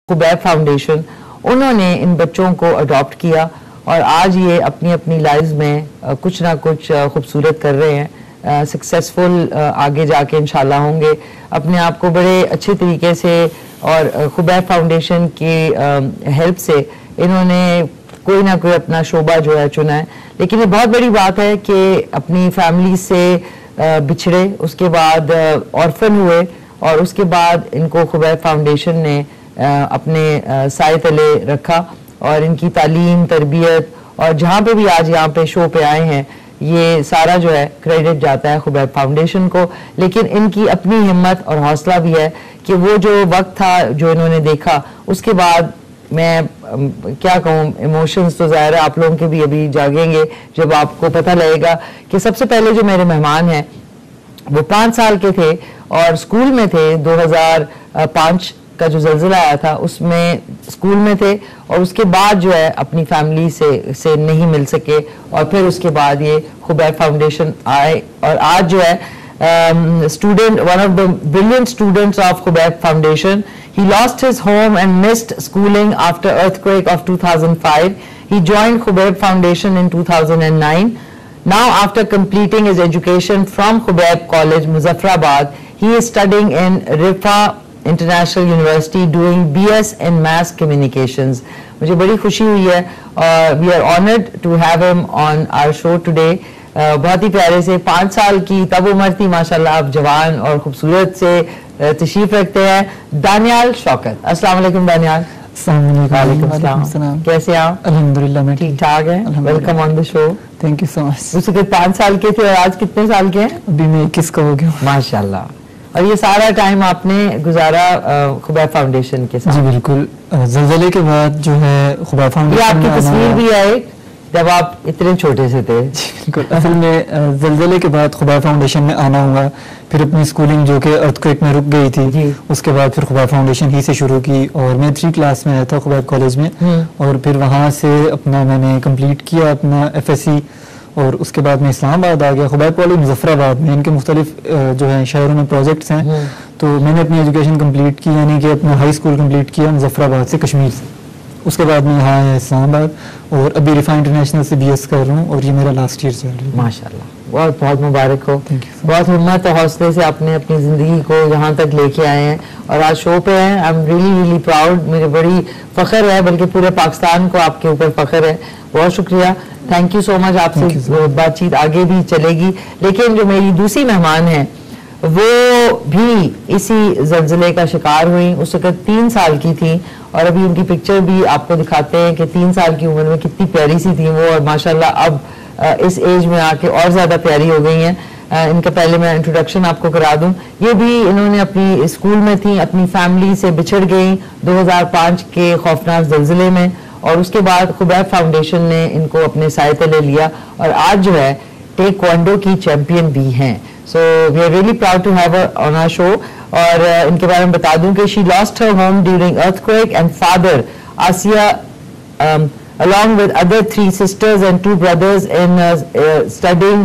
Khubaib foundation, उन्होंने इन बच्चों को अडॉप्ट किया और आज ये अपनी अपनी लाइफ में कुछ ना कुछ खूबसूरत कर रहे हैं। सक्सेसफुल आगे जाके इंशाल्लाह होंगे, अपने आप को बड़े अच्छे तरीके से। और खुबैब फाउंडेशन की हेल्प से इन्होंने कोई ना कोई अपना शोबा जो है चुना है। लेकिन ये बहुत बड़ी बात है कि अपनी फैमिली से बिछड़े, उसके बाद ऑर्फन हुए और उसके बाद इनको खुबैब फाउंडेशन ने अपने साए तले रखा और इनकी तालीम, तरबियत और जहाँ पे भी आज यहाँ पे शो पे आए हैं, ये सारा जो है क्रेडिट जाता है खुबैब फाउंडेशन को। लेकिन इनकी अपनी हिम्मत और हौसला भी है कि वो जो वक्त था जो इन्होंने देखा, उसके बाद मैं क्या कहूँ, इमोशंस तो ज़ाहिर है आप लोगों के भी अभी जागेंगे जब आपको पता लगेगा कि सबसे पहले जो मेरे मेहमान हैं वो 5 साल के थे और स्कूल में थे। 2005 का जो ज़लज़ला आया था उसमें स्कूल में थे और उसके बाद जो है अपनी फैमिली से नहीं मिल सके और फिर उसके बाद ये खुबैब फाउंडेशन आए और आज जो है student, one of the brilliant students of Khubaib foundation. He lost his home and missed schooling after earthquake of 2005. He joined Khubaib Foundation in 2009. Now, after completing his education from Khubaib College, Muzaffarabad, he is studying in Rifa International University doing BS in Mass Communications. मुझे बड़ी खुशी हुई है और we are honored to have him on our show today. बहुत ही प्यारे से 5 साल की तब उम्र थी, माशाल्लाह आप जवान और खूबसूरत से तशरीफ रखते हैं। दानियाल शौकत, अस्सलाम वालेकुम दानियाल। वालेकुम सलाम, कैसे आप? अल्हम्दुलिल्लाह मैं ठीक ठाक है। Welcome on the show. Thank you so much. उसके 5 साल के थे और आज कितने साल के हैं? अभी मैं 21 का हो गया। माशाल्लाह। और ये सारा टाइम आपने गुजारा खुबैब फाउंडेशन के साथ? जी बिल्कुल, ज़लज़ले के बाद जो है खुबैब फाउंडेशन, ये आपकी तस्वीर भी है जब आप इतने छोटे से थे। बिल्कुल, असल में ज़लज़ले के बाद खुबैब फाउंडेशन में आना हुआ, फिर अपनी स्कूलिंग जो कि अर्थक्वेक में रुक गई थी, उसके बाद फिर खुबैब फाउंडेशन ही से शुरू की और मैं 3 क्लास में आया था खुबैब कॉलेज में और फिर वहाँ से अपना मैंने कंप्लीट किया अपना FSC और उसके बाद मैं इस्लामाबाद आ गया। खुबैब कॉलेज मुजफ्फराबाद में इनके मुख्तलिफ जो है शहरों में प्रोजेक्ट्स हैं, तो मैंने अपनी एजुकेशन कंप्लीट की, यानी कि अपना हाई स्कूल कंप्लीट किया मुजफ्फराबाद से, कश्मीर से। उसके बाद मैं यहाँ आया इस्लामाबाद और अभी रिफा इंटरनेशनल से BS कर रहा हूँ और ये मेरा लास्ट ईयर चल रहा है। माशाल्लाह, बहुत बहुत मुबारक हो। बहुत हिम्मत और हौसले से आपने अपनी ज़िंदगी को यहाँ तक लेके आए हैं और आज शो पे हैं। आई एम रियली प्राउड, मुझे बड़ी फ़ख्र है, बल्कि पूरे पाकिस्तान को आपके ऊपर फ़ख्र है। बहुत शुक्रिया, थैंक यू सो मच। आपसे बातचीत आगे भी चलेगी। लेकिन जो मेरी दूसरी मेहमान है वो भी इसी ज़लज़ले का शिकार हुई, उस वक्त 3 साल की थी और अभी उनकी पिक्चर भी आपको दिखाते हैं कि 3 साल की उम्र में कितनी प्यारी सी थी वो और माशाल्लाह अब इस एज में आके और ज़्यादा प्यारी हो गई हैं। इनका पहले मैं इंट्रोडक्शन आपको करा दूं। ये भी इन्होंने अपनी स्कूल में थी, अपनी फैमिली से बिछड़ गई 2005 के खौफनाक ज़लज़ले में और उसके बाद खुबैब फाउंडेशन ने इनको अपने साए तले लिया और आज जो है टेक्वांडो की चैंपियन भी हैं। So we are really proud to have her on our show. और इनके बारे में बता दूं कि she lost her home during earthquake and father Aasia along with other 3 sisters and 2 brothers in studying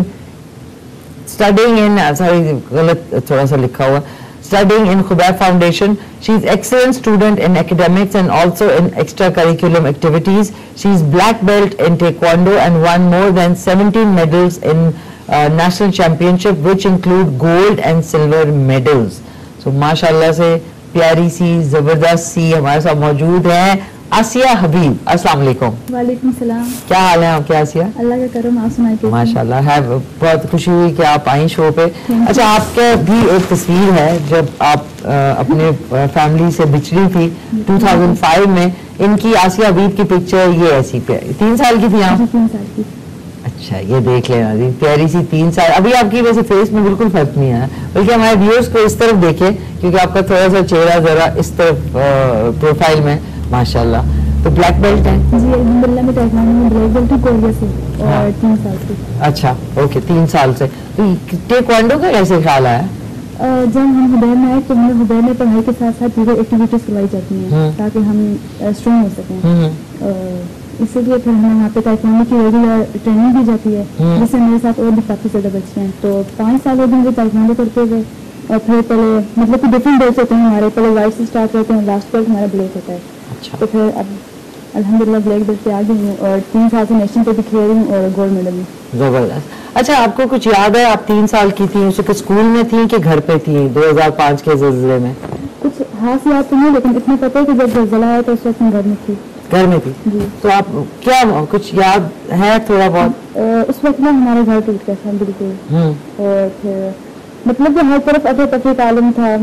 in sorry गलत थोड़ा सा लिखा हुआ, studying in Khubaib Foundation. She is excellent student in academics and also in extracurricular activities. She is black belt in Taekwondo and won more than 17 medals in national championship, which include gold and silver medals. So माशाल्लाह से प्यारी सी जबरदस्त सी हमारे साथ मौजूद है आसिया हबीब। अस्सलाम वालेकुम। वालेकुम सलाम। क्या हाल है आपके आसिया? अल्लाह का करम, आप सुनाइए। माशाल्लाह है, बहुत खुशी हुई कि आप आई शो पे। अच्छा, आपका भी एक तस्वीर है जब आप अपने फैमिली से बिछड़ी थी 2005 में। इनकी आसिया हबीब की पिक्चर ये ऐसी पे 3 साल की थी आप? 3 साल की। अच्छा, ये देख लेना जी, प्यारी सी 3 साल। अभी आपकी वैसे फेस में बिल्कुल फर्क नहीं आया, बल्कि हमारे व्यूअर्स को इस तरफ देखे क्योंकि आपका थोड़ा सा चेहरा जरा इस तरफ प्रोफाइल में माशाल्लाह। तो ब्लैक बेल्ट है जी? अल्हम्दुलिल्लाह मैं टैइक्वांडो में ब्लैक बेल्ट हूं कोरिया से और 3 साल से। अच्छा, ओके, 3 साल से। तो टेक्वांडो का कैसे ख्याल आया? जब हम हुबैब में आए तो हमें हुबैब में पढ़ाई के साथ साथ पूरे एक्टिविटीज करवाई जाती हैं ताकि हम स्ट्रॉन्ग हो सकें। इसीलिए फिर हमें यहाँ पे टैइक्वांडो की रेगुलर ट्रेनिंग दी जाती है जिससे मेरे साथ और भी काफ़ी ज़्यादा बच्चे हैं। तो 5 साल हो गए मुझे टैइक्वांडो करते हुए और फिर पहले मतलब कि डिफरेंट डेज होते हैं हमारे, पहले वाइट से स्टार्ट करते हैं, लास्ट बेल्ट हमारा ब्लैक होता है। अच्छा। तो फिर अब अल्हम्दुलिल्लाह ब्लैक बेल्ट पे आ गई हूँ और 3 साल से नेशनल पे भी खेल रही हूँ और गोल्ड मेडल में। जबरदस्त। अच्छा, आपको कुछ याद है, आप 3 साल की थी, उस वक्त स्कूल में थी कि घर पे थी 2005 के ज़लज़ले में? कुछ खास याद तो नहीं, लेकिन इतना पता है कि जब ज़लज़ला आया तो उस वक्त मैं घर में थी। घर में थी जी। तो आप क्या कुछ याद है थोड़ा बहुत? उस वक्त ना हमारा घर टूट गया था बिल्कुल, और फिर मतलब कि हर तरफ अफरा तालुम था,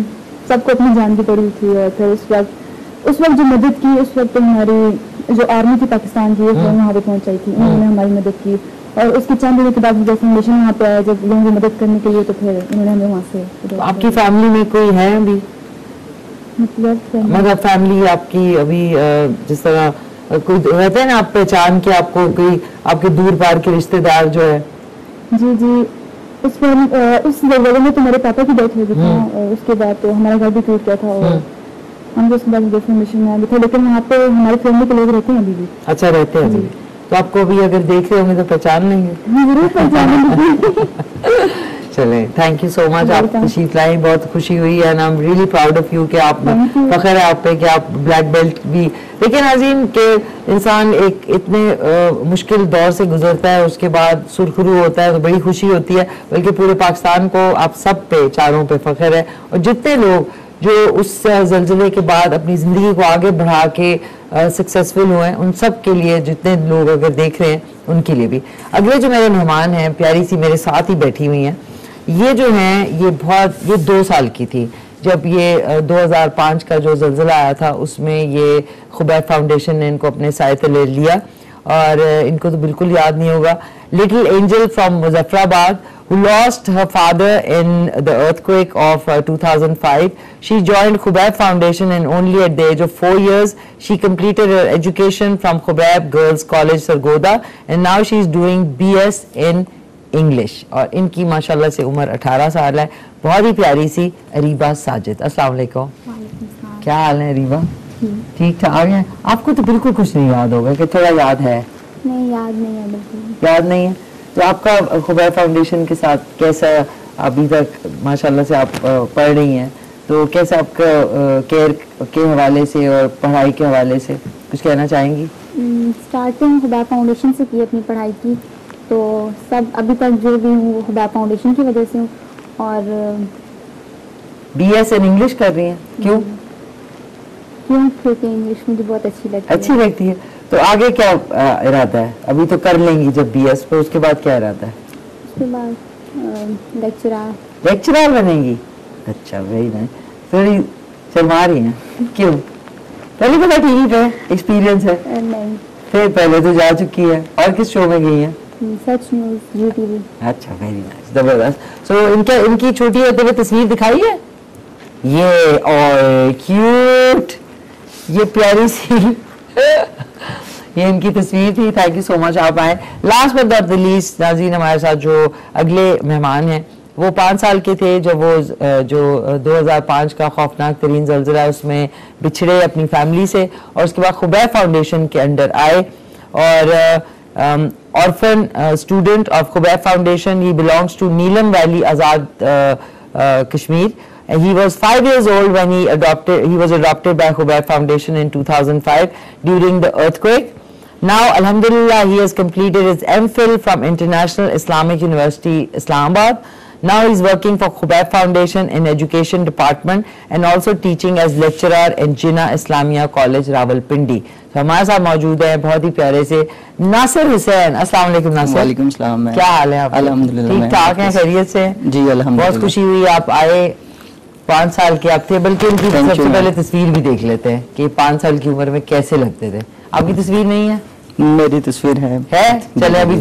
सबको अपनी जान की पड़ी थी। और फिर उस वक्त जो मदद की, उस वक्त हमारी जो आर्मी थी पाकिस्तान की, वो वहाँ पे पहुँचाई थी, उन्होंने हमारी मदद की। और उसके चंद दिनों के बाद जब फाउंडेशन वहाँ पे आया, जब लोगों की मदद करने के लिए, तो फिर उन्होंने हमें वहाँ से। तो आपकी फैमिली में कोई है अभी, मतलब फैमिली आपकी अभी जिस तरह कोई रहते हैं ना, आप पहचान के आपको कोई आपके दूर पार के रिश्तेदार जो है? जी जी, उस जगह में तो मेरे पापा की डेथ हो गई थी, और उसके बाद तो हमारा घर भी टूट गया था और हम तो उसके बाद डिफॉर्मेशन में आ गए थे, लेकिन वहाँ पे हमारी फैमिली के लोग रहते हैं अभी भी। अच्छा, रहते हैं अभी? तो आपको अभी अगर देख रहे होंगे तो पहचान लेंगे? जरूर पहचान। चले, थैंक यू सो मच, आप तशरीफ लाई, बहुत खुशी हुई है। And I am really proud of you कि आप, फख्र है आप पे कि आप ब्लैक बेल्ट भी। लेकिन नाज़रीन के इंसान एक इतने मुश्किल दौर से गुजरता है, उसके बाद सुरखरू होता है तो बड़ी खुशी होती है, बल्कि पूरे पाकिस्तान को आप सब पे, चारों पे फख्र है। और जितने लोग जो उस ज़लज़ले के बाद अपनी ज़िंदगी को आगे बढ़ा के सक्सेसफुल हुए हैं, उन सब के लिए, जितने लोग अगर देख रहे हैं उनके लिए भी। अगले जो मेरे मेहमान हैं, प्यारी सी मेरे साथ ही बैठी हुई हैं, ये जो हैं ये 2 साल की थी जब ये 2005 का जो ज़लज़ला आया था, उसमें ये खुबैब फाउंडेशन ने इनको अपने साए तले लिया। और इनको तो बिल्कुल याद नहीं होगा। Little angel from Muzaffarabad who lost her father in the earthquake of 2005. She joined Khubaib Foundation and only at the age of 4 years she completed her education from Khubaib Girls College Sargodha and now she is doing BS in English. और इनकी माशाल्लाह से उम्र 18 साल है। बहुत ही प्यारी सी अरीबा साजिद। अस्सलाम वालेकुम। क्या हाल है अरीबा? ठीक ठाक है। आपको तो बिल्कुल कुछ नहीं याद होगा कि थोड़ा याद है? नहीं, याद नहीं है बिल्कुल। याद नहीं है? तो आपका खुबैब फाउंडेशन के साथ कैसा, अभी तक माशाल्लाह से आप पढ़ रही हैं, तो कैसे आपका केयर के हवाले से और पढ़ाई के हवाले से कुछ कहना चाहेंगी? स्टार्टिंग खुबैब फाउंडेशन से की अपनी पढ़ाई की, तो सब अभी तक जो भी हूँ खुबैब फाउंडेशन की वजह से हूँ। और BS इन इंग्लिश कर रही हैं, क्यों? क्योंकि इंग्लिश मुझे बहुत अच्छी लगती है। तो आगे क्या इरादा है? अभी तो कर लेंगी जब BS, पर उसके बाद क्या इरादा है? उसके बाद लेक्चरर बनेंगी। अच्छा, वेरी नाइस। थोड़ी शर्मा रही हैं, क्यों? पहले पता टीवी पे एक्सपीरियंस है? नहीं। फिर पहले तो जा चुकी है। और किस शो में गई हैं? सच न्यूज़ जी TV। अच्छा, वेरी नाइस, जबरदस्त। सो इनकी छोटी होते हुए तस्वीर दिखाई है ये, और क्यूट, ये प्यारी सी ये इनकी तस्वीर थी। थैंक यू सो मच, आप आए। Last but not the least नाज़रीन, हमारे साथ जो अगले मेहमान हैं वो 5 साल के थे जब वो जो 2005 का खौफनाक तरीन ज़लज़ला, उसमें बिछड़े अपनी फैमिली से, और उसके बाद खुबैब फाउंडेशन के अंडर आए। और orphan student of Khubaib foundation, he belongs to Neelam valley, Azad Kashmir. He was 5 years old when he was adopted by Khubaib Foundation in 2005 during the earthquake. Now, alhamdulillah, he has completed his MPhil from International Islamic University, Islamabad. Now he is working for Khubaib Foundation in Education Department and also teaching as lecturer in Jinnah Islamia College, Rawalpindi. तो हमारे साथ मौजूद है बहुत ही प्यारे से नासिर हुसैन। अस्सलाम वालेकुम नासिर। वालेकुम सलाम। क्या हाल है आप? अल्हम्दुलिल्लाह ठीक ठाक हैं, खैरियत से? जी अल्हम्दुलिल्लाह। बहुत खुशी हुई आप आए। 5 साल के आप थे, बल्कि उनकी सबसे पहले तस्वीर भी देख लेते हैं कि 5 साल की उम्र में कैसे लगते थे। आपकी तस्वीर नहीं है? मेरी तस्वीर है। चले, अभी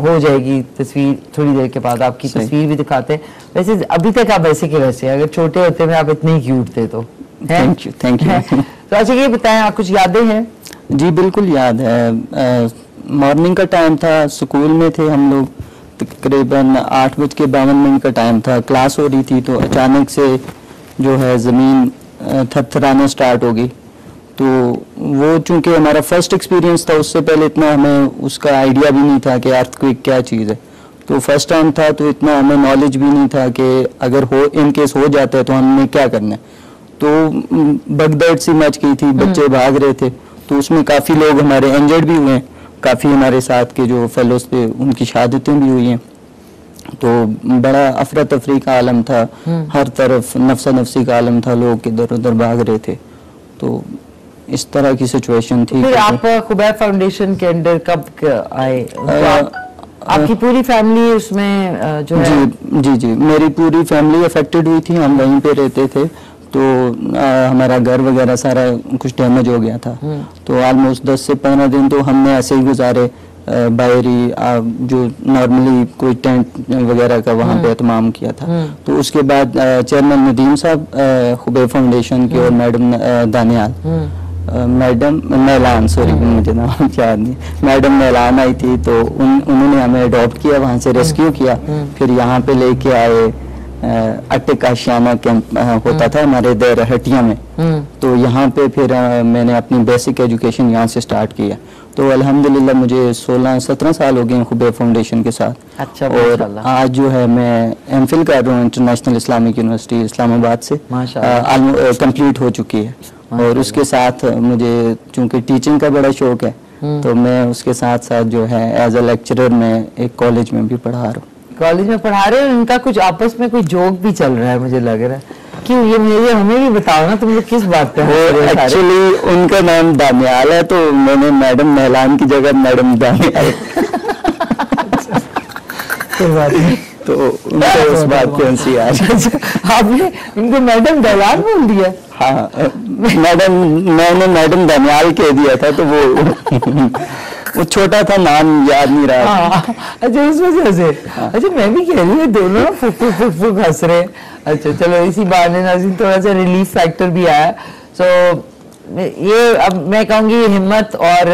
हो जाएगी तस्वीर थोड़ी देर के बाद, आपकी तस्वीर भी दिखाते हैं। वैसे अभी तक आप वैसे के वैसे, अगर छोटे होते में आप इतने क्यूट थे तो। Thank you. तो अच्छा, ये बताएं, आप कुछ यादें हैं? जी बिल्कुल याद है। मॉर्निंग का टाइम था, स्कूल में थे हम लोग, तकरीबन 8:52 का टाइम था, क्लास हो रही थी, तो अचानक से जो है ज़मीन थरथराना स्टार्ट हो गई। तो वो चूंकि हमारा फर्स्ट एक्सपीरियंस था, उससे पहले इतना हमें उसका आइडिया भी नहीं था कि अर्थक्वेक क्या चीज़ है। तो फर्स्ट टाइम था, तो इतना हमें नॉलेज भी नहीं था कि अगर हो इन केस हो जाता है तो हमने क्या करना है। तो भगदड़ सी मच गई थी, बच्चे भाग रहे थे, तो उसमें काफ़ी लोग हमारे इंजर्ड भी हुए हैं, काफ़ी हमारे साथ के जो फेलोज थे उनकी शहादतें भी हुई हैं। तो बड़ा अफरा तफरी का आलम था, हर तरफ नफसा नफसी का आलम था, लोग इधर उधर भाग रहे थे। तो इस तरह की सिचुएशन थी। फिर आप खुबैब फाउंडेशन के अंदर कब आए? आपकी पूरी फैमिली उसमें जो है? जी जी, मेरी पूरी फैमिली अफेक्टेड हुई थी, हम वहीं पे रहते थे। तो हमारा घर वगैरह सारा कुछ डैमेज हो गया था। तो ऑलमोस्ट 10 से 15 दिन तो हमने ऐसे ही गुजारे, बाहरी जो नॉर्मली कोई टेंट वगैरह का वहाँ पे एहतमाम किया था। तो उसके बाद चेयरमैन नदीम साहब खुबैब फाउंडेशन के और मैडम दानियाल, मैडम नैलान, सॉरी मुझे नाम याद नहीं, मैडम नैलान आई थी। तो उन्होंने हमें अडॉप्ट किया, वहाँ से रेस्क्यू किया, फिर यहाँ पे लेके आए। अटक आशियाना कैंप होता था हमारे इधर हटिया में, तो यहाँ पे फिर मैंने अपनी बेसिक एजुकेशन यहाँ से स्टार्ट किया। तो अल्हम्दुलिल्लाह मुझे 16-17 साल हो गए खुबैब फाउंडेशन के साथ। अच्छा, और आज जो है मैं एमफिल कर रहा हूँ इंटरनेशनल इस्लामिक यूनिवर्सिटी इस्लामाबाद से, कंप्लीट हो चुकी है। और उसके साथ मुझे चूंकि टीचिंग का बड़ा शौक है, तो मैं उसके साथ साथ जो है एज अ लेक्चरर मैं एक कॉलेज में भी पढ़ा रहा हूँ। कॉलेज में पढ़ा रहे हो? इनका कुछ आपस में कोई जोक भी चल रहा है मुझे लग रहा है। क्यों? ये मुझे हमें भी बताओ ना, तुम लोग किस बात पे? एक्चुअली उनका नाम दानियाल है, तो मैंने मैडम नैलान की जगह मैडम दानियाल तो उनको उस बात पे हंसी आ रही। आपने उनको मैडम दलाल बोल दिया? हाँ, मैंने मैडम दानियाल कह दिया था, तो वो छोटा था, नाम याद नहीं रहा। अच्छा, उस वजह से। अच्छा, मैं भी कह रही हूँ दोनों फुक हंस रहे। अच्छा चलो, इसी बहाने नाज़रीन थोड़ा सा रिलीफ फैक्टर भी आया। सो ये अब मैं कहूँगी हिम्मत और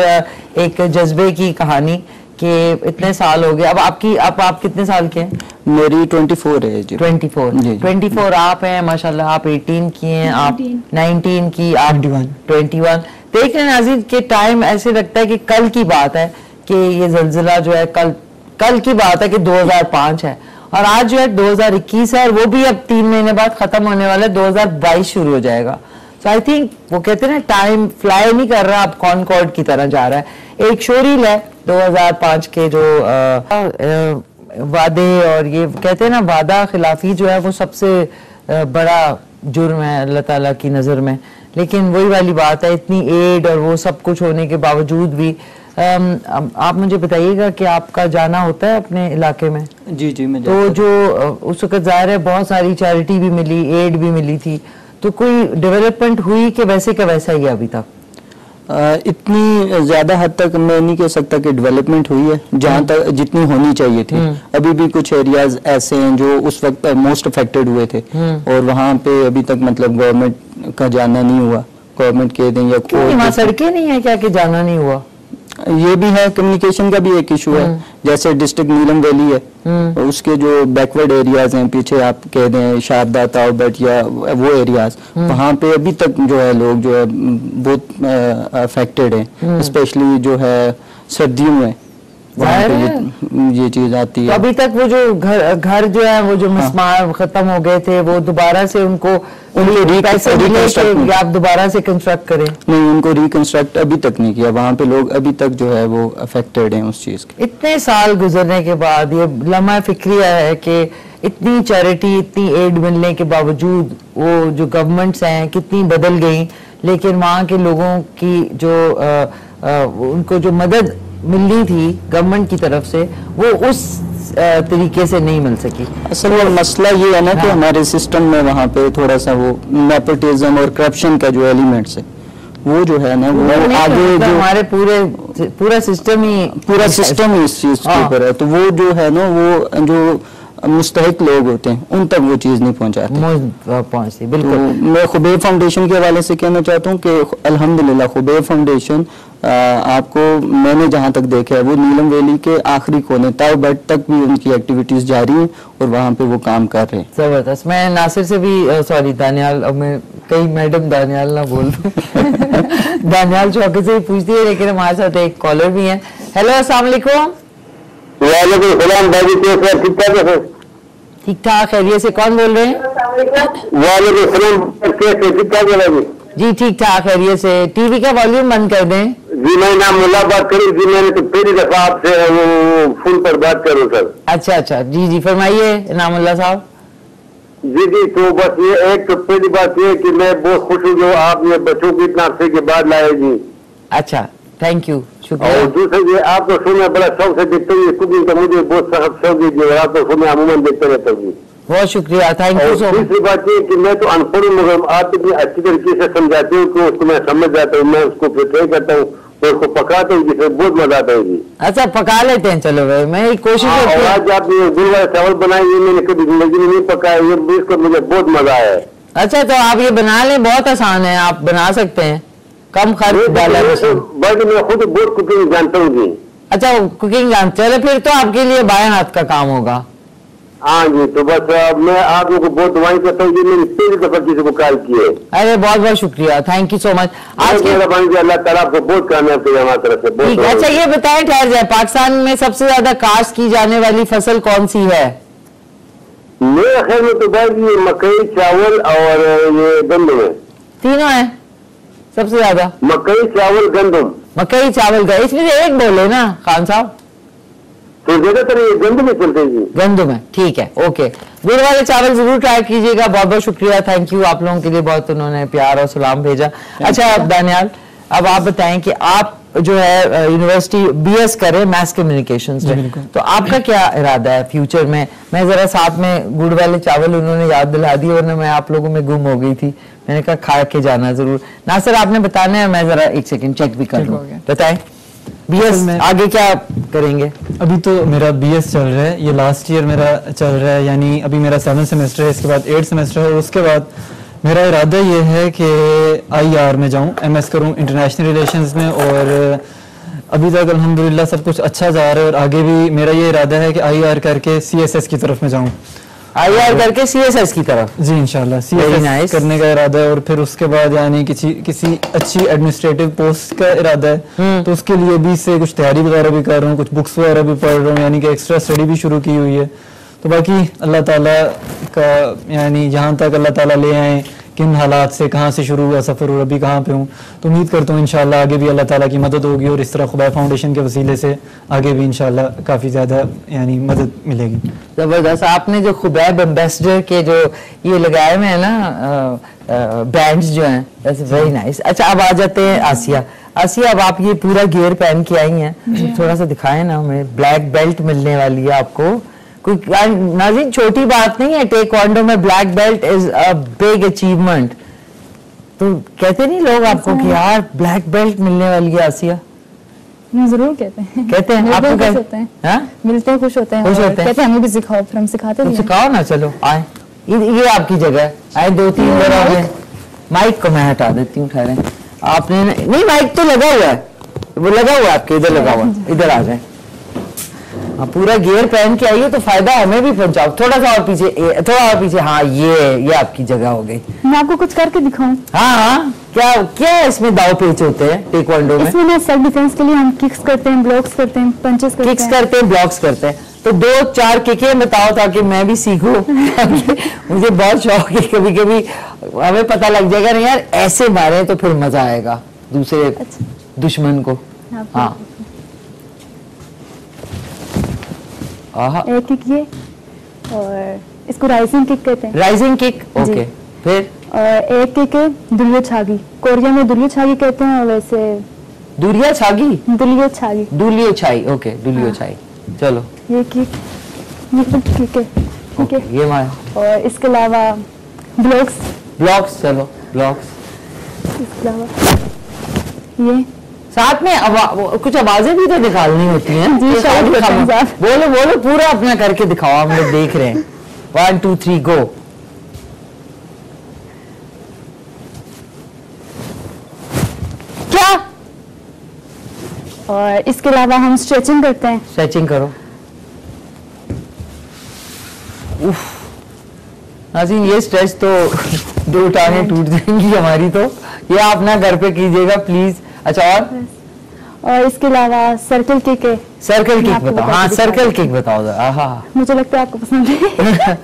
एक जज्बे की कहानी कि इतने साल हो गए। अब आप कितने साल के हैं? मेरी 24 है जी। 24 आप हैं माशाल्लाह। आप 18 की हैं, आप 19 की, आप 21। देख रहे नाज़रीन के टाइम ऐसे लगता है कि कल की बात है कि ये ज़ल्ज़ला जो है कल की बात है कि 2005 है, और आज जो है 2021 है, और वो भी अब 3 महीने बाद खत्म होने वाला है, 2022 शुरू हो जाएगा। सो आई थिंक वो कहते हैं ना, टाइम फ्लाई नहीं कर रहा, अब कॉनकॉर्ड की तरह जा रहा है। एक शोरील है 2005 के जो वादे, और ये कहते हैं ना वादा खिलाफी जो है वो सबसे बड़ा जुर्म है अल्लाह ताला की नज़र में। लेकिन वही वाली बात है, इतनी एड और वो सब कुछ होने के बावजूद भी आप मुझे बताइएगा कि आपका जाना होता है अपने इलाके में? जी मैं तो जो उस वक्त ज़ाहिर है बहुत सारी चैरिटी भी मिली, एड भी मिली थी, तो कोई डेवलपमेंट हुई कि वैसे का वैसा ही है अभी तक? इतनी ज्यादा हद तक मैं नहीं कह सकता कि डेवलपमेंट हुई है, जहाँ तक जितनी होनी चाहिए थी। अभी भी कुछ एरियाज ऐसे हैं जो उस वक्त मोस्ट अफेक्टेड हुए थे, और वहाँ पे अभी तक मतलब गवर्नमेंट का जाना नहीं हुआ। गवर्नमेंट कह दें या कोई सड़कें नहीं है क्या कि जाना नहीं हुआ? ये भी है, कम्युनिकेशन का भी एक इशू है। जैसे डिस्ट्रिक्ट नीलम वैली है, उसके जो बैकवर्ड एरियाज हैं, पीछे आप कह दें शारदा ताउबट या वो एरियाज, वहाँ पे अभी तक जो है लोग जो है बहुत अफेक्टेड हैं, स्पेशली जो है सर्दियों में ये चीज आती है। तो अभी तक वो जो घर जो है वो जो मिसमार खत्म हो गए थे, वो दोबारा से उनको आप दोबारा से कंस्ट्रक्ट करें? नहीं, उनको रिकंस्ट्रक्ट अभी तक नहीं किया। वहाँ पे लोग अभी तक जो है वो अफेक्टेड हैं उस चीज के। इतने साल गुजरने के बाद ये लम्हा फिक्रिया है कि इतनी चैरिटी, इतनी एड मिलने के बावजूद वो जो गवर्नमेंट्स हैं कितनी बदल गई, लेकिन वहाँ के लोगों की जो उनको जो मदद मिलनी थी गवर्नमेंट की तरफ से, वो उस तरीके से नहीं मिल सकी। असल में मसला ये है ना कि हमारे सिस्टम में वहाँ पे थोड़ा सा वो नेपोटिज्म और करप्शन का जो एलिमेंट्स है वो जो है ना वो आगे जो हमारे पूरा सिस्टम ही इस चीज के ऊपर है। तो वो जो है ना वो जो मुस्तहिक लोग होते हैं उन तक वो चीज नहीं पहुंचती। बिल्कुल। तो मैं खुबैब फाउंडेशन के हवाले से कहना चाहता हूँ कि अल्हम्दुलिल्लाह खुबैब फाउंडेशन आपको मैंने जहाँ तक देखा है वो नीलम वैली के आखिरी कोने ताउबट तक भी उनकी एक्टिविटीज जारी हैं और वहाँ पे वो काम कर रहे हैं। जबरदस्त। मैं नासिर से भी सॉरी दानियाल, अब मैं कई मैडम दानियाल ना बोल दूं दानियाल चौके से भी पूछती है, लेकिन हमारे साथ एक कॉलर भी है। हेलो, अस्सलाम वालेकुम। वालेकुम सलाम भाई, कैसे हैं? ठीक ठाक है? ठीक ठाक, खैरियत से। कौन बोल रहे हैं? वालेकुम सलाम, कैसे ठीक ठाक है भाई? जी ठीक ठाक, खैरियत से। टीवी का वॉल्यूम बंद कर दें। जी मैं नामुल्ला बात करी जी, मैंने तो पहली दफा आपसे वो फोन पर बात करूँ सर। अच्छा अच्छा, जी जी फरमाइए नामुल्ला साहब। जी जी, तो बस ये एक तो पहली बात ये कि मैं बहुत खुश हूँ जो आप ये बच्चों को इतना अरसे के बाद लाए जी। अच्छा, थैंक यू, और शुक्रिया। दूसरा ये आपको सुनना बड़ा शौक से देखते हुए कुकिंग का मुझे बहुत सख्त शौक है जी, और आपको सुनना अमूमन देखते रहता हूँ जी। बहुत शुक्रिया, थैंक यू और सो मच। दूसरी बात ये कि मैं तो अनपढ़ हूँ, मगर आप इतनी अच्छी तरीके से समझाते हो कि उसको मैं समझ जाता हूँ, मैं उसको फिर ट्राई करता हूँ और उसको पकाता हूँ जिससे बहुत मजा आता है जी। अच्छा, पका लेते हैं, चलो भाई, मैं कोशिश और करती हूँ। आज आपने गुलवार चावल बनाए, ये मैंने कभी जिंदगी में नहीं पकाया, ये इसको मुझे बहुत मजा आया है। अच्छा, तो आप ये बना लें, बहुत आसान है, आप बना सकते हैं, कम खर्च डाला है। बल्कि मैं खुद बहुत कुकिंग जानता हूँ जी। अच्छा, कुकिंग जानते, चलो फिर तो आपके लिए बाएं हाथ का काम होगा। हाँ जी, तो बस मैं आप लोगों को बहुत दुआएं करता हूँ, ये मैंने पहली दफा किसी को कॉल की है। अरे बहुत बहुत शुक्रिया, थैंक यू सो मच। आज के अल्लाह ताला आपको बहुत कामयाब करे हमारी तरफ से। ठीक है। अच्छा ये बताएं, ठहर जाए, पाकिस्तान में सबसे ज्यादा काश्त की जाने वाली फसल कौन सी है? मेरे ख्याल में तो भाई ये मकई, चावल और ये गंदम है। तीनों है सबसे ज्यादा? मकई, चावल, गंदम। मकई चावल का, इसमें से एक बोले ना खान साहब। तो ज्यादातर ये गंदम में चलते हैं जी। गंदम है, ठीक है, ओके। गुड़ वाले चावल जरूर ट्राई कीजिएगा। बहुत बहुत शुक्रिया, थैंक यू आप लोगों के लिए, बहुत उन्होंने प्यार और सलाम भेजा। अच्छा अब दानियाल, अब आप बताएं कि आप जो है यूनिवर्सिटी बीएस करें मैस कम्युनिकेशंस में, तो आपका क्या इरादा है फ्यूचर में? मैं जरा साथ में गुड़ वाले चावल उन्होंने याद दिला दी, वरना मैं आप लोगों में गुम हो गई थी। मैंने कहा खा के जाना जरूर। नासिर आपने बताना है, मैं जरा एक सेकंड चेक भी कर लूं। बताएं बीएस में आगे क्या करेंगे? अभी तो मेरा बीएस चल रहा है, ये लास्ट ईयर मेरा चल रहा है, यानी अभी मेरा 7th सेमेस्टर है, इसके बाद 8th सेमेस्टर है, और उसके बाद मेरा इरादा ये है कि आईआर में जाऊं, एमएस करूं इंटरनेशनल रिलेशंस में। और अभी तक अल्हम्दुलिल्लाह सब कुछ अच्छा जा रहा है, और आगे भी मेरा ये इरादा है कि आईआर करके सीएसएस की तरफ में जाऊं। आईआर करके सीएसएस की तरफ? जी इंशाल्लाह सीएसएस करने का इरादा है, और फिर उसके बाद यानी किसी अच्छी एडमिनिस्ट्रेटिव पोस्ट का इरादा है। तो उसके लिए भी से कुछ तैयारी वगैरह भी कर रहा हूँ, कुछ बुक्स वगैरह भी पढ़ रहा हूँ, यानी कि एक्स्ट्रा स्टडी भी शुरू की हुई है। तो बाकी अल्लाह ताला का, यानी जहाँ तक अल्लाह ताला ले आए, किन हालात से कहाँ से शुरू हुआ सफ़र और अभी कहाँ पे हूँ, तो उम्मीद करता हूँ इंशाल्लाह आगे भी अल्लाह ताला की मदद होगी, और इस तरह खुबाई फाउंडेशन के वसीले से आगे भी इंशाल्लाह काफ़ी ज़्यादा यानी मदद मिलेगी। ज़बरदस्त। आपने जो खुबैब एम्बेसडर के जो ये लगाए हुए हैं ना बैंड्स जो हैं, दैट्स वेरी नाइस। अच्छा अब आ जाते हैं आसिया। आसिया, अब आप ये पूरा गियर पहन के आई हैं, थोड़ा सा दिखाएं ना हमें। ब्लैक बेल्ट मिलने वाली है आपको, कोई नाज़रीन छोटी बात नहीं है, टेक्वांडो में black belt is a big achievement. तो कहते नहीं लोग आपको कि यार ब्लैक बेल्ट मिलने वाली है आसिया? जरूर कहते हैं। कहते हैं आपको? खुश होते हैं, हाँ? मिलते हैं, खुश होते हैं, खुश होते हैं, कहते हैं हमें भी सिखाओ, फिर हम सिखाते हैं। सिखाओ ना, चलो आए, ये आपकी जगह है, आए 2-3 बार आ गए। माइक को मैं हटा देती हूँ, ठहरे। आपने नहीं, माइक तो लगा हुआ है, वो लगा हुआ है आपके, इधर लगा हुआ, इधर आ जाए। पूरा गियर पहन के आइए तो फायदा हमें भी पहुंचाओ। थोड़ा सा और पीछे, थोड़ा और पीछे। हाँ ये आपकी जगह हो गई। मैं आपको कुछ करके दिखाऊं? हाँ, क्या इसमें दाव पेच होते हैं टेक्वांडो में? इसमें सेल्फ डिफेंस के लिए हम किक्स करते हैं, ब्लॉक्स करते हैं, पंचेस करते हैं। किक्स करते हैं, ब्लॉक्स करते हैं। तो 2-4 किकें बताओ ताकि मैं भी सीखूं। मुझे बहुत शौक है, कभी कभी हमें पता लग जाएगा नहीं यार ऐसे मारे तो फिर मजा आएगा दूसरे दुश्मन को। हाँ एक किक ये, और इसको राइजिंग किक कहते हैं। Rising kick, okay. फिर और एक किक है दुलियो छागी, कोरिया में दुलियो छागी कहते हैं, और वैसे दुलिया छागी, दुलियो छागी, दुलियो छाई, ओके दुलियो छाई। चलो ये किक, ये किक है, ठीक है, ये मार। और इसके अलावा ब्लॉक्स, चलो ब्लॉक्स। इसके अलावा ये साथ में कुछ आवाजें भी तो निकालनी होती हैं। जी बोलो पूरा अपना करके दिखाओ, हम लोग देख रहे हैं। 1 2 3 गो। क्या? और इसके अलावा हम स्ट्रेचिंग करते हैं। स्ट्रेचिंग करो। उफ नाज़रीन, ये स्ट्रेच तो 2 टांगें टूट जाएंगी हमारी, तो ये आप ना घर पे कीजिएगा प्लीज। अच्छा और इसके अलावा सर्कल किक है। सर्कल किक बताओ। हाँ सर्कल किक बताओ जरा। हाँ मुझे लगता है आपको पसंद है।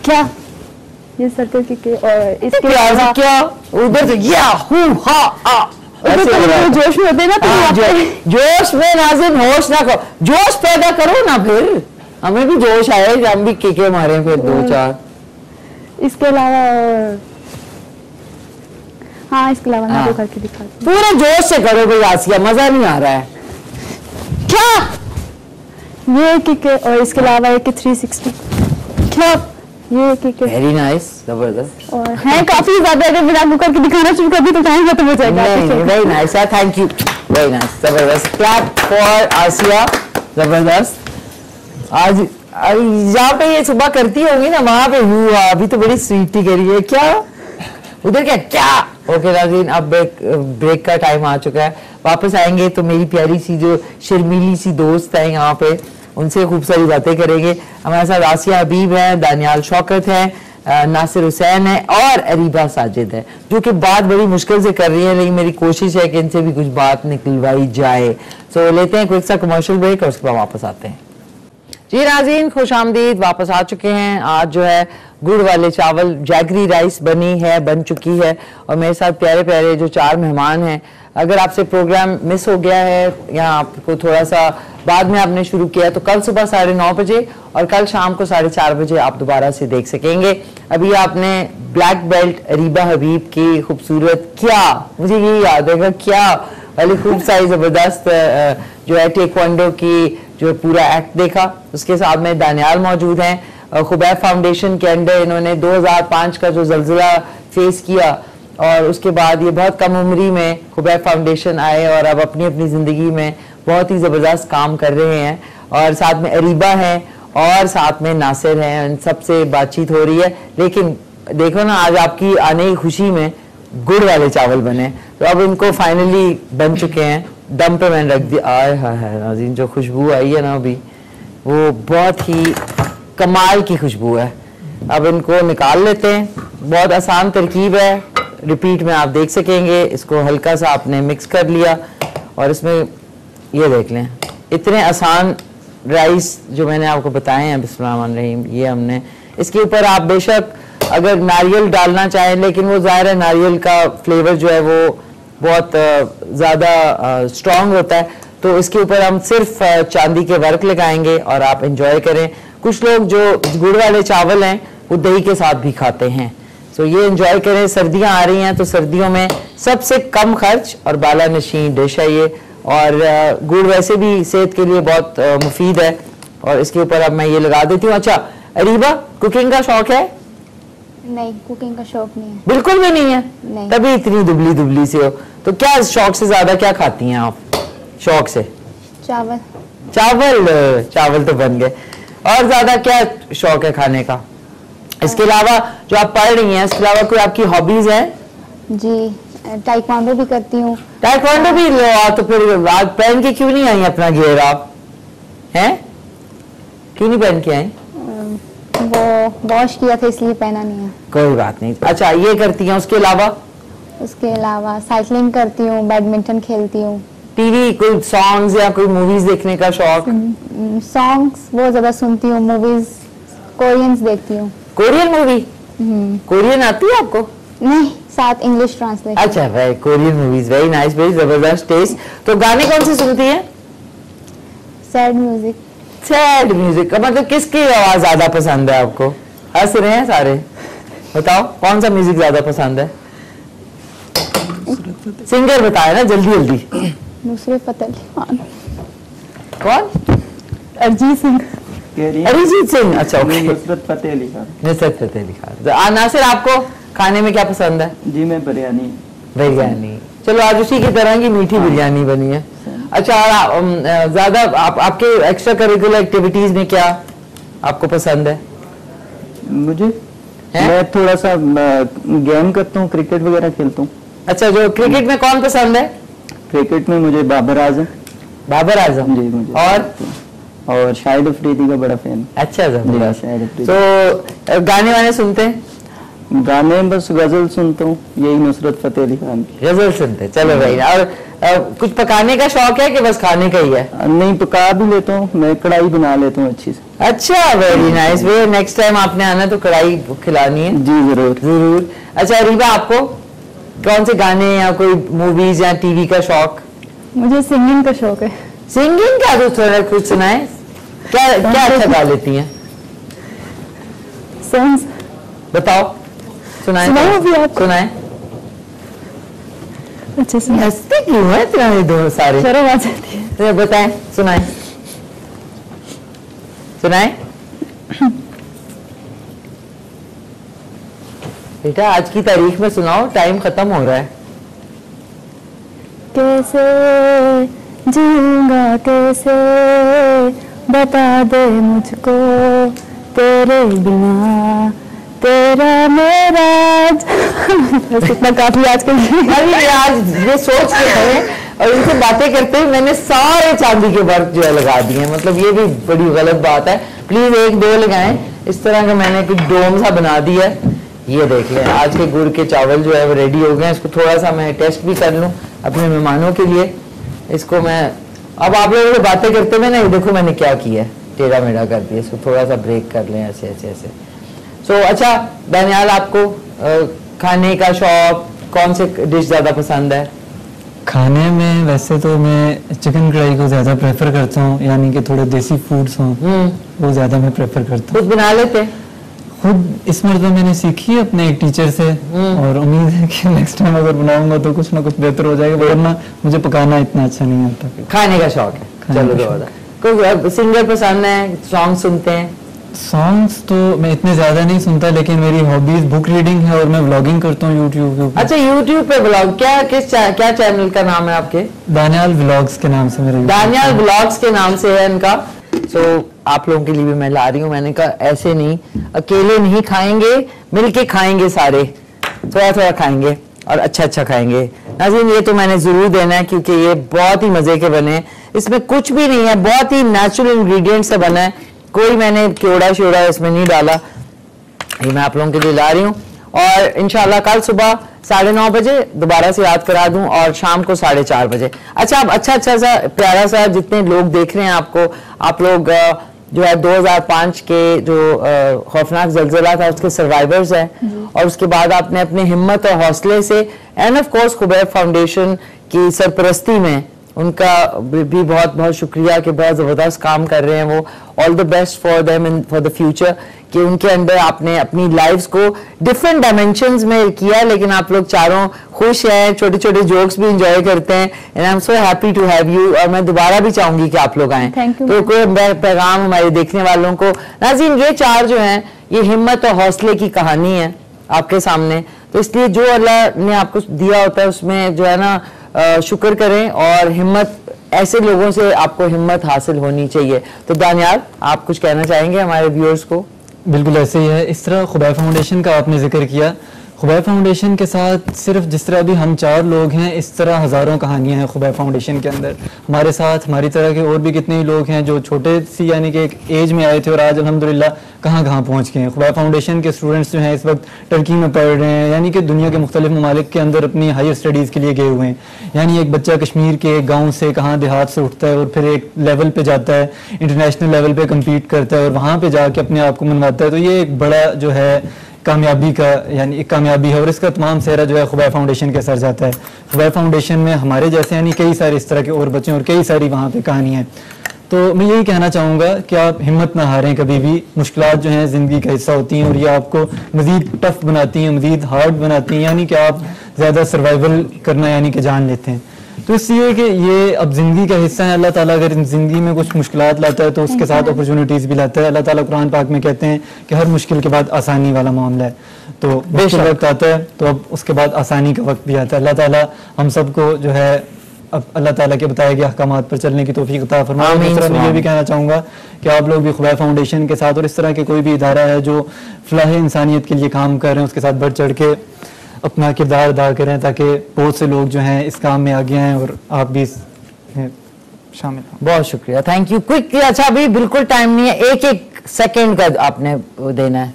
क्या ये सर्कल किक है। और इसके अलावा क्या उधर से या हु हा आ जोश में होते हैं ना, तो जोश में नाज़िन होश ना करो, जोश पैदा करो ना, फिर हमें भी जोश आए, हम भी किके मारे फिर 2-4। इसके अलावा हाँ इसके अलावा मैं करके दिखाती हूँ। पूरे जोश से करो भाई आसिया, मजा नहीं आ रहा है। क्या ये किक है। और इसके अलावा एक 360। क्या ये किक है। वेरी नाइस, जबरदस्त। और है काफी ज्यादा, अगर मैं आपको करके दिखाना शुरू कर दी तो टाइम खत्म हो जाएगा। Very nice, thank you, very nice, जबरदस्त। क्लैप फॉर आसिया, जबरदस्त। आज जहाँ पे ये सुबह करती होगी ना, वहां पे हुआ, अभी तो बड़ी स्वीटी करी है। क्या उधर क्या ओके नाज़रीन, अब ब्रेक का टाइम आ चुका है। वापस आएंगे तो मेरी प्यारी सी जो शर्मीली सी दोस्त है यहाँ पे, उनसे खूब सारी बातें करेंगे। हमारे साथ आसिया हबीब है, दानियाल शौकत है, नासिर हुसैन है और अरीबा साजिद है, जो कि बात बड़ी मुश्किल से कर रही है, लेकिन मेरी कोशिश है कि इनसे भी कुछ बात निकलवाई जाए। सो लेते हैं क्विक सा कमर्शियल ब्रेक और उसके बाद वापस आते हैं। जी नाज़रीन, खुश आमदीद, वापस आ चुके हैं। आज जो है गुड़ वाले चावल जैगरी राइस बन चुकी है और मेरे साथ प्यारे प्यारे जो 4 मेहमान हैं। अगर आपसे प्रोग्राम मिस हो गया है या आपको थोड़ा सा बाद में आपने शुरू किया, तो कल सुबह 9:30 बजे और कल शाम को 4:30 बजे आप दोबारा से देख सकेंगे। अभी आपने ब्लैक बेल्ट अरीबा हबीब की खूबसूरत क्या, मुझे ये याद है क्या वाली खूब सारी जबरदस्त जो है टेक्वांडो की जो पूरा एक्ट देखा। उसके साथ में दानियाल मौजूद हैं। खुबैब फाउंडेशन के अंडर इन्होंने 2005 का जो जल्जिला फेस किया और उसके बाद ये बहुत कम उम्री में खुबैब फाउंडेशन आए और अब अपनी अपनी ज़िंदगी में बहुत ही ज़बरदस्त काम कर रहे हैं। और साथ में अरीबा हैं और साथ में नासिर हैं, इन सबसे बातचीत हो रही है। लेकिन देखो ना, आज आपकी आने की खुशी में गुड़ वाले चावल बने, तो अब इनको फाइनली बन चुके हैं। दम पे मैंने रख दिया। आए हाय नाज़रीन, जो खुशबू आई है ना अभी, वो बहुत ही कमाल की खुशबू है। अब इनको निकाल लेते हैं। बहुत आसान तरकीब है, रिपीट में आप देख सकेंगे। इसको हल्का सा आपने मिक्स कर लिया और इसमें ये देख लें, इतने आसान राइस जो मैंने आपको बताए हैं, बिस्मिल्लाहिर्रहमानिर्रहीम। ये हमने इसके ऊपर आप बेशक अगर नारियल डालना चाहें, लेकिन वो ज़ाहिर है नारियल का फ्लेवर जो है वो बहुत ज़्यादा स्ट्रॉन्ग होता है, तो इसके ऊपर हम सिर्फ चांदी के वर्क लगाएंगे और आप इंजॉय करें। कुछ लोग जो गुड़ वाले चावल हैं वो दही के साथ भी खाते हैं, तो ये इंजॉय करें। सर्दियां आ रही हैं तो सर्दियों में सबसे कम खर्च और बाला नशीन डिश है ये, और गुड़ वैसे भी सेहत के लिए बहुत मुफीद है। और इसके ऊपर अब मैं ये लगा देती हूँ। अच्छा अरीबा, कुकिंग का शौक है? नहीं, कुकिंग का शौक नहीं है। बिल्कुल भी नहीं है? नहीं। तभी इतनी दुबली दुबली से हो। तो क्या शौक से ज्यादा क्या खाती हैं आप? शौक से चावल। चावल तो बन गए। और ज्यादा क्या शौक है खाने का? इसके अलावा जो आप पढ़ रही हैं, इसके अलावा कोई आपकी हॉबीज है? जी, टाइक्वांडो भी करती हूँ। टाइक्वांडो भी लो, तो फिर आज पहन के क्यों नहीं आई अपना गियर आप? हैं क्यों नहीं पहन के आई? वो वॉश किया था इसलिए पहना नहीं है। कोई बात नहीं। अच्छा ये करती हैं, उसके अलावा साइकिलिंग करती हूँ, बैडमिंटन खेलती हूँ। टीवी कोई सॉन्ग्स या कोई मूवीज देखने का शौक? सॉन्ग्स बहुत ज्यादा सुनती हूँ। मूवीज कोरियंस देखती हूँ। Korean movie? कोरियन आती है आपको? नहीं, साथ इंग्लिश ट्रांसलेशन। अच्छा भाई, Korean movies, very nice, very जबरदस्त टेस्ट। तो गाने कौन से सुनती हैं? Sad music. सैड म्यूजिक का मतलब किसकी आवाज ज्यादा पसंद है आपको? हंस रहे हैं सारे, बताओ कौन सा म्यूजिक ज्यादा पसंद है? सिंगर बताए ना जल्दी जल्दी। नुसरत फतेह अली खान। कौन? अरिजीत सिंह। अरिजीत सिंह। अच्छा ओके, नुसरत फतेह अली खान। नुसरत फतेह अली खान। नासिर, आपको खाने में क्या पसंद है? जी मैं बिरयानी। चलो आज उसी की तरह की मीठी बिरयानी बनी है। अच्छा, ज्यादा आपके एक्स्ट्रा करिकुलर एक्टिविटीज में क्या आपको पसंद है? मुझे मैं थोड़ा सा गेम करता हूँ, क्रिकेट वगैरह खेलता हूँ। अच्छा, जो क्रिकेट में कौन पसंद है? क्रिकेट में मुझे बाबर आजम। जी मुझे। और शाहिद अफरीदी का बड़ा फैन। अच्छा, शाहिद अफरीदी। तो गाने वाने सुनते हैं? गाने बस गजल सुनता हूँ, यही नुसरत फतेह अली खान की गजल सुनते। चलो भाई, और कुछ पकाने का शौक है कि बस खाने का ही है? नहीं, पका भी लेता हूँ, मैं कढ़ाई बना लेता हूँ अच्छी से। अच्छा, वेरी नाइस। वे नेक्स्ट टाइम आपने आना तो कढ़ाई खिलानी है। जी जरूर जरूर। अच्छा रीबा, आपको कौन से गाने या कोई मूवीज या टीवी का शौक? मुझे सिंगिंग का शौक है। सिंगिंग का? तो थोड़ा कुछ सुनाए, क्या क्या अच्छा गा लेती हैं? सॉन्ग्स बताओ, सुनाए अभी आप? सुनाए। अच्छे से हंसते क्यों है तुम्हारे दो सारे? शर्म आ जाती है। तो बताएं, सुनाए सुनाए। बेटा आज की तारीख में सुनाओ, टाइम खत्म हो रहा है। कैसे जीऊंगा कैसे, बता दे मुझको, तेरे बिना तेरा मेरा। इतना काफी आज के लिए। अरे आज ये सोच के हैं और इनसे बातें करते हुए मैंने सारे चांदी के वर्क जो है लगा दिए हैं, मतलब ये भी बड़ी गलत बात है। प्लीज एक दो लगाएं। इस तरह का मैंने कुछ डोम सा बना दिया है, ये देख लें। आज के गुड़ के चावल जो है वो रेडी हो गए। इसको थोड़ा सा मैं टेस्ट भी कर लूँ अपने मेहमानों के लिए। इसको मैं अब आप लोगों से बातें करते हुए ना, देखो मैंने क्या किया है, टेढ़ा मेढ़ा कर दिया। इसको थोड़ा सा ब्रेक कर लें ऐसे ऐसे ऐसे। सो अच्छा दानियाल, आपको खाने का शौक, कौन से डिश ज्यादा पसंद है? खाने में वैसे तो मैं चिकन कढ़ाई को ज़्यादा प्रेफर करता हूँ, यानी कि थोड़े देसी फूड्स हों वो ज़्यादा मैं प्रेफर करता हूँ। खुद बना लेते? खुद इस मरतबा मैंने सीखी है अपने एक टीचर से, और उम्मीद है कि नेक्स्ट टाइम अगर बनाऊंगा तो कुछ ना कुछ बेहतर हो जाएगा, वरना मुझे पकाना इतना अच्छा नहीं आता। खाने का शौक है, चलो। कोई सिंगर पसंद है, सॉन्ग सुनते हैं? सॉन्ग्स तो मैं इतने ज्यादा नहीं सुनता, लेकिन मेरी हॉबीज बुक रीडिंग है और मैं व्लॉगिंग करता हूँ यूट्यूब के ऊपर। अच्छा, यूट्यूब पे व्लॉग? क्या चैनल का नाम है आपके? दानियाल व्लॉग्स के नाम से मेरा। दानियाल व्लॉग्स के नाम से है इनका। सो आप लोगों के लिए भी मैं ला रही हूँ। मैंने कहा ऐसे नहीं, अकेले नहीं खाएंगे, मिलके खाएंगे सारे, थोड़ा थोड़ा खाएंगे और अच्छा अच्छा खाएंगे। नाज़रीन, ये तो मैंने जरूर देना है क्योंकि ये बहुत ही मजे के बने। इसमें कुछ भी नहीं है, बहुत ही नेचुरल इंग्रेडिएंट से बना है, कोई मैंने क्योड़ा श्योड़ा इसमें नहीं डाला। ये मैं आप लोगों के लिए ला रही हूँ और इंशाल्लाह कल सुबह 9:30 बजे दोबारा से याद करा दूं और शाम को 4:30 बजे। अच्छा, अब अच्छा सा प्यारा सा, जितने लोग देख रहे हैं आपको, आप लोग जो है 2005 के जो खौफनाक जल्जला था उसके सर्वाइवर्स हैं, और उसके बाद आपने अपने हिम्मत और हौसले से and of course Khubaib foundation की सरपरस्ती में उनका भी बहुत बहुत शुक्रिया कि बहुत ज़बरदस्त काम कर रहे हैं वो। All the best for them in for the future, कि उनके अंदर आपने अपनी लाइफ्स को डिफरेंट डायमेंशंस में किया, लेकिन आप लोग चारों खुश हैं, छोटे छोटे जोक्स भी इंजॉय करते हैं। And I am so happy to have you, और मैं दोबारा भी चाहूंगी कि आप लोग आएँ। तो कोई पैगाम हमारे देखने वालों को? नाज़रीन, ये चार जो हैं ये हिम्मत और हौसले की कहानी है आपके सामने, तो इसलिए जो अल्लाह ने आपको दिया होता है उसमें जो है ना शुक्र करें, और हिम्मत, ऐसे लोगों से आपको हिम्मत हासिल होनी चाहिए। तो दानियाल, आप कुछ कहना चाहेंगे हमारे व्यूअर्स को? बिल्कुल ऐसे ही है। इस तरह खुबैब फाउंडेशन का आपने जिक्र किया, खुबैब फाउंडेशन के साथ सिर्फ जिस तरह भी हम 4 लोग हैं, इस तरह हज़ारों कहानियां हैं खुबैब फाउंडेशन के अंदर। हमारे साथ हमारी तरह के और भी कितने ही लोग हैं जो छोटे सी यानी कि एक एज में आए थे और आज अल्हम्दुलिल्लाह कहाँ कहाँ पहुँच गए हैं। खुबैब फाउंडेशन के स्टूडेंट्स जो हैं इस वक्त टर्की में पढ़ रहे हैं, यानी कि दुनिया के मुख्तलिफ ममालिक के अंदर अपनी हायर स्टडीज़ के लिए गए हुए हैं। यानी एक बच्चा कश्मीर के गाँव से, कहाँ देहात से उठता है और फिर एक लेवल पर जाता है, इंटरनेशनल लेवल पर कम्पीट करता है और वहाँ पर जाके अपने आप को मनवाता है। तो ये एक बड़ा जो है कामयाबी का यानी एक कामयाबी है, और इसका तमाम सेहरा जो है खुबैब फाउंडेशन के सर जाता है। खुबैब फाउंडेशन में हमारे जैसे यानी कई सारे इस तरह के और बच्चे और कई सारी वहाँ पे कहानियाँ हैं। तो मैं यही कहना चाहूँगा कि आप हिम्मत ना हारें कभी भी। मुश्किलात जो हैं ज़िंदगी का हिस्सा होती हैं और ये आपको मज़ीद टफ बनाती हैं, मज़ीद हार्ड बनाती हैं, यानी कि आप ज़्यादा सर्वाइवल करना यानी कि जान लेते हैं। तो इसलिए कि ये अब ज़िंदगी का हिस्सा है। अल्लाह ताला अगर ज़िंदगी में कुछ मुश्किलात लाता है तो उसके साथ अपॉर्चुनिटीज़ भी लाता है। अल्लाह ताला कुरान पाक में कहते हैं कि हर मुश्किल के बाद आसानी वाला मामला है। तो मुश्किल वक्त आता है तो अब उसके बाद आसानी का वक्त भी आता है। अल्लाह ताला हम सबको जो है अब अल्लाह ताला के बताए गए अहकामात पर चलने की तौफीक अता फरमाए। मैं ये भी कहना चाहूँगा कि आप लोग भी खुबैब फाउंडेशन के साथ और इस तरह के कोई भी इदारा है जो फलाह इंसानियत के लिए काम कर रहे हैं उसके साथ बढ़ चढ़ के अपना किरदार अदा करें, ताकि बहुत से लोग जो हैं इस काम में आगे हैं और आप भी शामिल हों। बहुत शुक्रिया, थैंक यू। क्विक, अच्छा अभी बिल्कुल टाइम नहीं है, एक सेकंड का आपने देना है।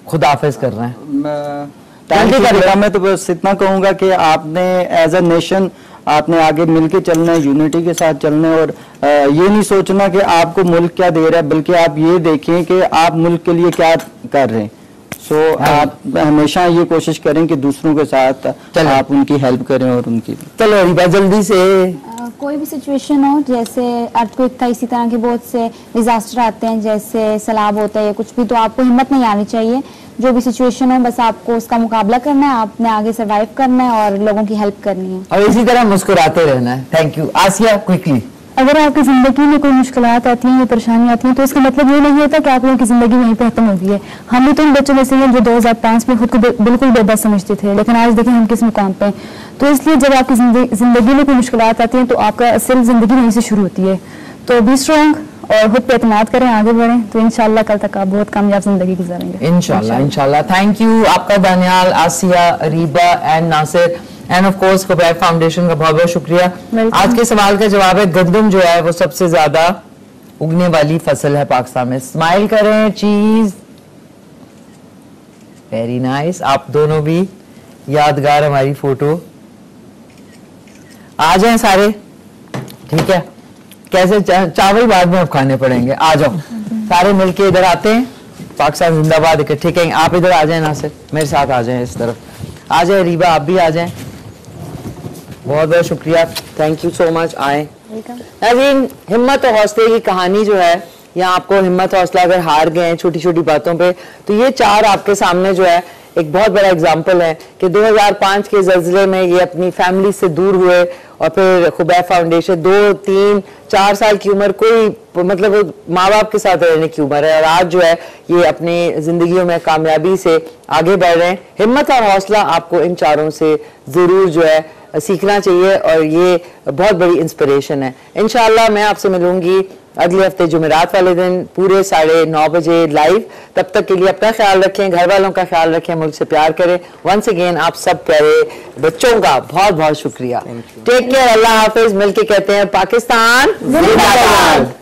खुदा हाफिज कर रहे हैं? मैं तो बस इतना कहूंगा कि आपने एज अ नेशन आपने आगे मिलके चलना है, यूनिटी के साथ चलना है, और ये नहीं सोचना कि आपको मुल्क क्या दे रहा है, बल्कि आप ये देखें कि आप मुल्क के लिए क्या कर रहे हैं। सो आप हमेशा ये कोशिश करें कि दूसरों के साथ आप उनकी हेल्प करें और उनकी। चलो रिबा जल्दी से। कोई भी सिचुएशन हो, जैसे अर्थक्वेक था, इसी तरह के बहुत से डिजास्टर आते हैं, जैसे सैलाब होता है या कुछ भी, तो आपको हिम्मत नहीं आनी चाहिए। जो भी सिचुएशन हो बस आपको उसका मुकाबला करना है, आपने आगे सर्वाइव करना है और लोगों की हेल्प करनी है और इसी तरह मुस्कुराते रहना है। Thank you. आसिया क्विकली। अगर आपकी जिंदगी में कोई मुश्किलात आती हैं या परेशानी आती हैं तो इसका मतलब ये नहीं होता कि आप लोगों की जिंदगी वहीं पर खत्म हो गई है। हम भी तो उन बच्चों में से हैं जो 2005 में खुद को बिल्कुल बेबस समझते थे, लेकिन आज देखें हम किस मुकाम पे हैं। तो इसलिए जब आपकी जिंदगी में कोई मुश्किलात आती हैं तो आपका असल जिंदगी वहीं से शुरू होती है। तो बी स्ट्रॉन्ग और खुद पे एतमाद करें, आगे बढ़ें, तो इंशाल्लाह कल तक आप बहुत कामयाब जिंदगी गुजारेंगे। इंशाल्लाह। थैंक यू आपका Daniyal, Aasiya, Reeba and Nasir and of course Khubaib foundation का बहुत बहुत शुक्रिया। आज के सवाल का जवाब है गंदम जो है वो सबसे ज्यादा उगने वाली फसल है पाकिस्तान में। स्माइल करें, चीज वेरी नाइस। आप दोनों भी यादगार हमारी फोटो। आ जाएं सारे, ठीक है। कैसे चावल बाद में अब खाने पड़ेंगे, आ जाओ सारे मिलके इधर आते हैं। पाकिस्तान जिंदाबाद इकट्ठे कहेंगे। आप इधर आ जाए नासिर, मेरे साथ आ जाए, इस तरफ आ जाए। रीबा आप भी आ जाए। बहुत बहुत शुक्रिया, थैंक यू सो मच। आए नाज़रीन, हिम्मत और हौसले की कहानी जो है, यहाँ आपको हिम्मत हौसला अगर हार गए हैं छोटी छोटी बातों पे, तो ये चार आपके सामने जो है एक बहुत बड़ा एग्जाम्पल है कि 2005 के ज़लज़ले में ये अपनी फैमिली से दूर हुए और फिर खुबैब फाउंडेशन 2, 3, 4 साल की उम्र, कोई मतलब माँ बाप के साथ रहने की उम्र है, और आज जो है ये अपनी जिंदगियों में कामयाबी से आगे बढ़ रहे हैं। हिम्मत और हौसला आपको इन चारों से जरूर जो है सीखना चाहिए और ये बहुत बड़ी इंस्पिरेशन है। इंशाल्लाह मैं आपसे मिलूंगी अगले हफ्ते जुमेरात वाले दिन पूरे 9:30 बजे लाइव। तब तक के लिए अपना ख्याल रखें, घर वालों का ख्याल रखें, मुल्क से प्यार करें। वंस अगेन आप सब प्यारे बच्चों का बहुत बहुत शुक्रिया। टेक केयर, अल्लाह हाफिज। मिलके कहते हैं पाकिस्तान जिंदाबाद।